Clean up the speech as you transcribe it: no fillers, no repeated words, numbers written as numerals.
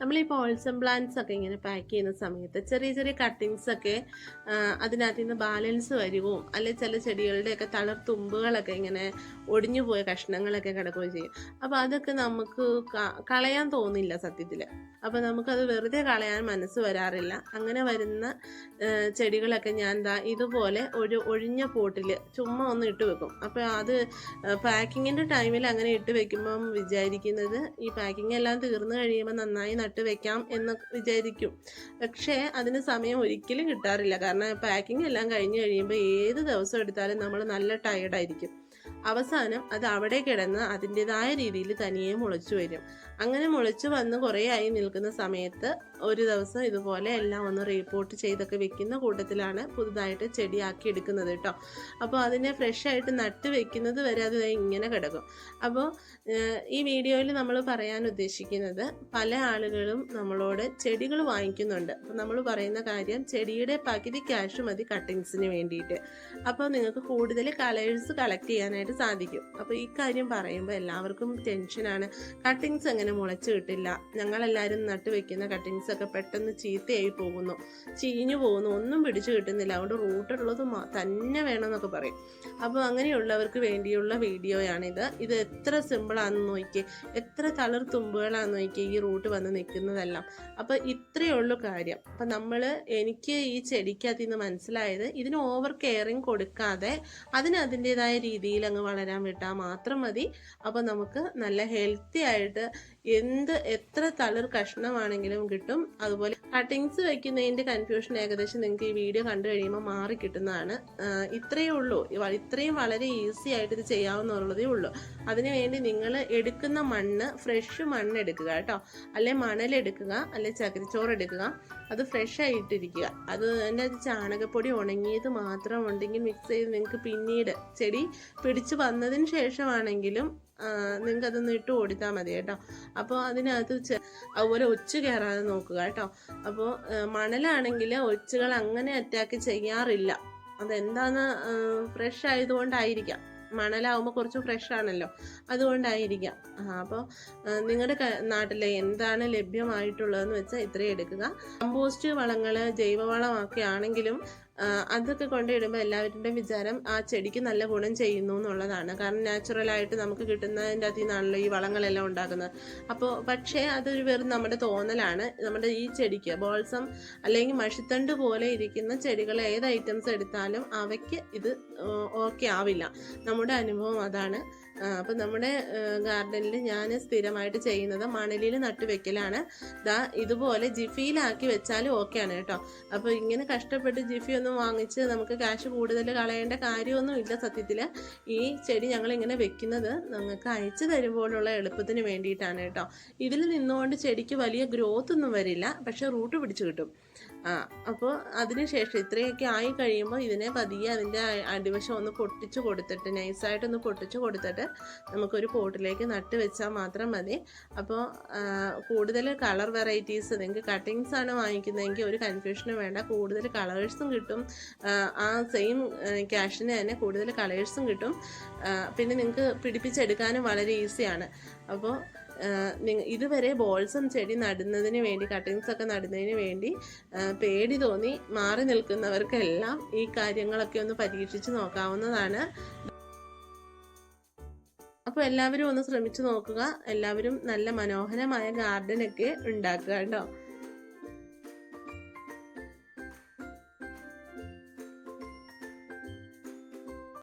നമ്മൾ ഈ പോൾസം പ്ലാന്റ്സ് ഒക്കെ ഇങ്ങനെ പാക്ക് ചെയ്യുന്ന സമയത്ത് ചെറിയ ചെറിയ കട്ടിങ്സ് ഒക്കെ അതിനകത്ത് നിന്ന് ബാലൻസ് വരുകയും അല്ലെങ്കിൽ ചില ചെടികളുടെയൊക്കെ തളർത്തുമ്പുകളൊക്കെ ഇങ്ങനെ ഒടിഞ്ഞു പോയ കഷ്ണങ്ങളൊക്കെ കിടക്കുകയും ചെയ്യും. അപ്പോൾ അതൊക്കെ നമുക്ക് കളയാൻ തോന്നില്ല സത്യത്തിൽ. അപ്പോൾ നമുക്കത് വെറുതെ കളയാൻ മനസ്സ് വരാറില്ല. അങ്ങനെ വരുന്ന ചെടികളൊക്കെ ഞാൻ ഇതുപോലെ ഒരു ഒഴിഞ്ഞ പോട്ടിൽ ചുമ്മാ ഒന്ന് ഇട്ട് വെക്കും. അപ്പോൾ അത് പാക്കിങ്ങിൻ്റെ ടൈമിൽ അങ്ങനെ ഇട്ട് വെക്കുമ്പം വിചാരിക്കുന്നത് ഈ പാക്കിംഗ് എല്ലാം തീർന്നു കഴിയുമ്പോൾ നന്നായി നട്ട് വെക്കാം എന്ന് വിചാരിക്കും. പക്ഷേ അതിന് സമയം ഒരിക്കലും കിട്ടാറില്ല. കാരണം പാക്കിംഗ് എല്ലാം കഴിഞ്ഞ് കഴിയുമ്പോൾ ഏത് ദിവസം എടുത്താലും നമ്മൾ നല്ല ടയർഡായിരിക്കും. അവസാനം അത് അവിടെ കിടന്ന് അതിൻ്റെതായ രീതിയിൽ തനിയെ മുളച്ചു വരും. അങ്ങനെ മുളച്ചു വന്ന് കുറേ ആയി നിൽക്കുന്ന സമയത്ത് ഒരു ദിവസം ഇതുപോലെ എല്ലാം ഒന്ന് റീപോർട്ട് ചെയ്തൊക്കെ വെക്കുന്ന കൂട്ടത്തിലാണ് പുതുതായിട്ട് ചെടിയാക്കി എടുക്കുന്നത് കേട്ടോ. അപ്പോൾ അതിനെ ഫ്രഷായിട്ട് നട്ട് വെക്കുന്നത് വരെ അത് ഇങ്ങനെ കിടക്കും. അപ്പോൾ ഈ വീഡിയോയിൽ നമ്മൾ പറയാൻ ഉദ്ദേശിക്കുന്നത്, പല ആളുകളും നമ്മളോട് ചെടികൾ വാങ്ങിക്കുന്നുണ്ട്. അപ്പോൾ നമ്മൾ പറയുന്ന കാര്യം, ചെടിയുടെ പകുതി ക്യാഷ് മതി കട്ടിങ്സിന് വേണ്ടിയിട്ട്. അപ്പോൾ നിങ്ങൾക്ക് കൂടുതൽ കളേഴ്സ് കളക്ട് ചെയ്യാനായിട്ട് സാധിക്കും. അപ്പോൾ ഈ കാര്യം പറയുമ്പോൾ എല്ലാവർക്കും ടെൻഷനാണ്. കട്ടിങ്സ് എങ്ങനെ മുളച്ച് കിട്ടില്ല, ഞങ്ങളെല്ലാവരും നട്ട് വെക്കുന്ന കട്ടിങ്സ് ഒക്കെ പെട്ടെന്ന് ചീത്തയായി പോകുന്നു, ചീഞ്ഞു പോകുന്നു, ഒന്നും പിടിച്ചു കിട്ടുന്നില്ല, അതുകൊണ്ട് റൂട്ടുള്ളത് തന്നെ വേണമെന്നൊക്കെ പറയും. അപ്പോൾ അങ്ങനെയുള്ളവർക്ക് വേണ്ടിയുള്ള വീഡിയോയാണിത്. ഇത് എത്ര സിമ്പിളാണെന്ന് നോക്കിയേ, എത്ര തളിർ തുമ്പുകളാണെന്ന് നോക്കിയേ ഈ റൂട്ട് വന്ന് നിൽക്കുന്നതെല്ലാം. അപ്പോൾ ഇത്രയേ ഉള്ളൂ കാര്യം. അപ്പം എനിക്ക് ഈ ചെടിക്കകത്ത് നിന്ന് മനസ്സിലായത്, ഇതിന് ഓവർ കെയറിങ് കൊടുക്കാതെ അതിന് അതിൻ്റെതായ രീതിയിൽ അങ്ങ് വളരാൻ വിട്ടാൽ മാത്രം മതി. അപ്പോൾ നമുക്ക് നല്ല ഹെൽത്തി ആയിട്ട് എത്ര തളിർ കഷ്ണമാണെങ്കിലും കിട്ടും. അതുപോലെ കട്ടിങ്സ് വെക്കുന്നതിൻ്റെ കൺഫ്യൂഷൻ ഏകദേശം നിങ്ങൾക്ക് ഈ വീഡിയോ കണ്ടു കഴിയുമ്പോൾ മാറി കിട്ടുന്നതാണ്. ഇത്രയേ ഉള്ളൂ. ഇത്രയും വളരെ ഈസി ആയിട്ട് ഇത് ചെയ്യാവുന്നതേ ഉള്ളൂ. അതിനുവേണ്ടി നിങ്ങൾ എടുക്കുന്ന മണ്ണ് ഫ്രഷ് മണ്ണ് എടുക്കുക കേട്ടോ. അല്ലെ മണലെടുക്കുക, അല്ലെ ചകിരിച്ചോറ് എടുക്കുക. അത് ഫ്രഷ് ആയിട്ടിരിക്കുക. അത് അതിൻ്റെ ചാണകപ്പൊടി ഉണങ്ങിയത് മാത്രം ഉണ്ടെങ്കിൽ മിക്സ് ചെയ്ത് നിങ്ങൾക്ക് പിന്നീട് ചെടി പിടിച്ച് വന്നതിന് ശേഷമാണെങ്കിലും നിങ്ങൾക്ക് അതൊന്ന് ഇട്ട് കൊടുത്താൽ മതി കേട്ടോ. അപ്പോൾ അതിനകത്ത് അതുപോലെ ഒച്ച് കയറാതെ നോക്കുക കേട്ടോ. അപ്പോൾ മണലാണെങ്കിൽ ഒച്ചുകൾ അങ്ങനെ അറ്റാക്ക് ചെയ്യാറില്ല. അതെന്താന്ന് ഫ്രഷ് ആയതുകൊണ്ടായിരിക്കാം. മണലാവുമ്പോൾ കുറച്ച് ഫ്രഷ് ആണല്ലോ, അതുകൊണ്ടായിരിക്കാം. അപ്പോൾ നിങ്ങളുടെ നാട്ടിലെ എന്താണ് ലഭ്യമായിട്ടുള്ളതെന്ന് വെച്ചാൽ ഇത്രയും എടുക്കുക. കമ്പോസ്റ്റ് വളങ്ങൾ ജൈവവളമൊക്കെ ആണെങ്കിലും അതൊക്കെ കൊണ്ടിടുമ്പോൾ എല്ലാവരുടെയും വിചാരം ആ ചെടിക്ക് നല്ല ഗുണം ചെയ്യുന്നു എന്നുള്ളതാണ്. കാരണം നാച്ചുറലായിട്ട് നമുക്ക് കിട്ടുന്നതിൻ്റെ അതിൽ നിന്നാണല്ലോ ഈ വളങ്ങളെല്ലാം ഉണ്ടാക്കുന്നത്. അപ്പോൾ പക്ഷേ അതൊരു വെറും നമ്മുടെ തോന്നലാണ്. നമ്മുടെ ഈ ചെടിക്ക് ബോൾസം അല്ലെങ്കിൽ മഷിത്തണ്ട് പോലെ ഇരിക്കുന്ന ചെടികൾ ഏത് ഐറ്റംസ് എടുത്താലും അവയ്ക്ക് ഇത് ഓക്കെ ആവില്ല. നമ്മുടെ അനുഭവം അതാണ്. അപ്പം നമ്മുടെ ഗാർഡനിൽ ഞാൻ സ്ഥിരമായിട്ട് ചെയ്യുന്നത് മണലിൽ നട്ടുവെക്കലാണ്. ഇതുപോലെ ജിഫിയിലാക്കി വെച്ചാലും ഓക്കെയാണ് കേട്ടോ. അപ്പോൾ ഇങ്ങനെ കഷ്ടപ്പെട്ട് ജിഫി ഒന്നും വാങ്ങിച്ച് നമുക്ക് കാശ് കൂടുതൽ കളയേണ്ട കാര്യമൊന്നും ഇല്ല സത്യത്തിൽ. ഈ ചെടി ഞങ്ങൾ ഇങ്ങനെ വെക്കുന്നത് നിങ്ങൾക്ക് അയച്ചു തരുമ്പോഴുള്ള എളുപ്പത്തിന് വേണ്ടിയിട്ടാണ് കേട്ടോ. ഇതിൽ നിന്നുകൊണ്ട് ചെടിക്ക് വലിയ ഗ്രോത്ത് ഒന്നും വരില്ല, പക്ഷെ റൂട്ട് പിടിച്ചു കിട്ടും. അപ്പോൾ അതിനുശേഷം ഇത്രയൊക്കെ ആയി കഴിയുമ്പോൾ ഇതിനെ പതിയെ അതിൻ്റെ അടിവശം ഒന്ന് പൊട്ടിച്ചു കൊടുത്തിട്ട്, നൈസായിട്ടൊന്ന് പൊട്ടിച്ചു കൊടുത്തിട്ട് നമുക്കൊരു പോട്ടിലേക്ക് നട്ട് വെച്ചാൽ മാത്രം മതി. അപ്പോൾ കൂടുതൽ കളർ വെറൈറ്റീസ്, നിങ്ങൾക്ക് കട്ടിങ്സ് ആണ് വാങ്ങിക്കുന്നതെങ്കിൽ ഒരു കൺഫ്യൂഷനും വേണ്ട, കൂടുതൽ കളേഴ്സും കിട്ടും. ആ സെയിം ക്യാഷിന് തന്നെ കൂടുതൽ കളേഴ്സും കിട്ടും. പിന്നെ നിങ്ങൾക്ക് പിടിപ്പിച്ചെടുക്കാനും വളരെ ഈസിയാണ്. അപ്പോൾ ഇതുവരെ ബോൾസം ചെടി നടുന്നതിന് വേണ്ടി, കട്ടിങ്സ് ഒക്കെ നടുന്നതിന് വേണ്ടി പേടി തോന്നി മാറി നിൽക്കുന്നവർക്കെല്ലാം ഈ കാര്യങ്ങളൊക്കെ ഒന്ന് പരീക്ഷിച്ച് നോക്കാവുന്നതാണ്. അപ്പോൾ എല്ലാവരും ഒന്ന് ശ്രമിച്ചു നോക്കുക. എല്ലാവരും നല്ല മനോഹരമായ ഗാർഡനൊക്കെ ഉണ്ടാക്കുക കേട്ടോ.